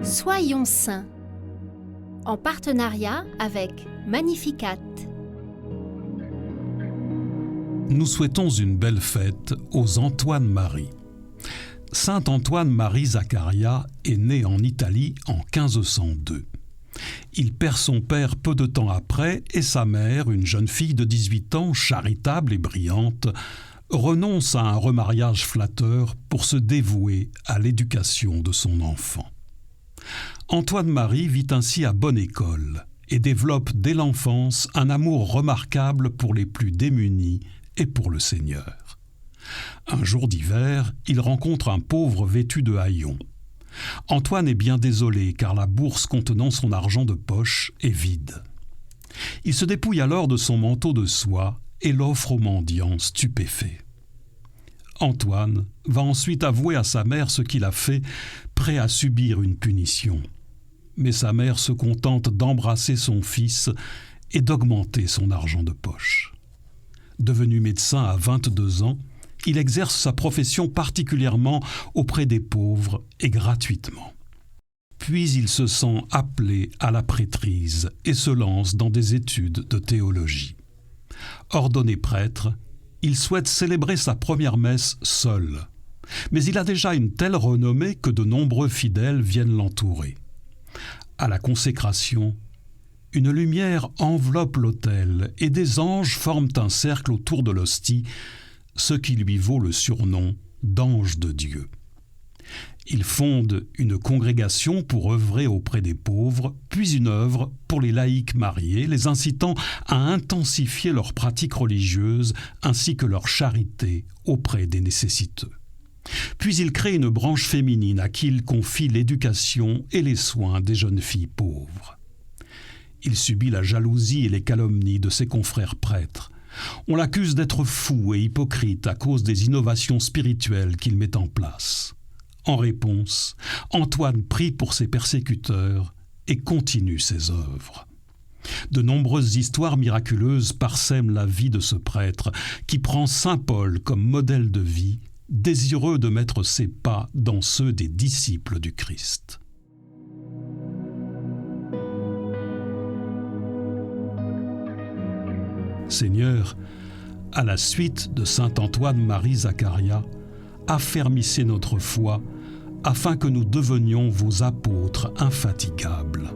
Soyons saints, en partenariat avec Magnificat. Nous souhaitons une belle fête aux Antoine-Marie. Saint Antoine-Marie Zaccaria est né en Italie en 1502. Il perd son père peu de temps après et sa mère, une jeune fille de 18 ans, charitable et brillante, renonce à un remariage flatteur pour se dévouer à l'éducation de son enfant. Antoine-Marie vit ainsi à bonne école et développe dès l'enfance un amour remarquable pour les plus démunis et pour le Seigneur. Un jour d'hiver, il rencontre un pauvre vêtu de haillons. Antoine est bien désolé car la bourse contenant son argent de poche est vide. Il se dépouille alors de son manteau de soie et l'offre au mendiant stupéfait. Antoine va ensuite avouer à sa mère ce qu'il a fait, prêt à subir une punition. Mais sa mère se contente d'embrasser son fils et d'augmenter son argent de poche. Devenu médecin à 22 ans, il exerce sa profession particulièrement auprès des pauvres et gratuitement. Puis il se sent appelé à la prêtrise et se lance dans des études de théologie. Ordonné prêtre, il souhaite célébrer sa première messe seul. Mais il a déjà une telle renommée que de nombreux fidèles viennent l'entourer. À la consécration, une lumière enveloppe l'autel et des anges forment un cercle autour de l'hostie, ce qui lui vaut le surnom d'ange de Dieu. Il fonde une congrégation pour œuvrer auprès des pauvres, puis une œuvre pour les laïcs mariés, les incitant à intensifier leurs pratiques religieuses ainsi que leur charité auprès des nécessiteux. Puis il crée une branche féminine à qui il confie l'éducation et les soins des jeunes filles pauvres. Il subit la jalousie et les calomnies de ses confrères prêtres. On l'accuse d'être fou et hypocrite à cause des innovations spirituelles qu'il met en place. En réponse, Antoine prie pour ses persécuteurs et continue ses œuvres. De nombreuses histoires miraculeuses parsèment la vie de ce prêtre qui prend saint Paul comme modèle de vie, désireux de mettre ses pas dans ceux des disciples du Christ. Seigneur, à la suite de saint Antoine-Marie Zaccaria, affermissez notre foi afin que nous devenions vos apôtres infatigables.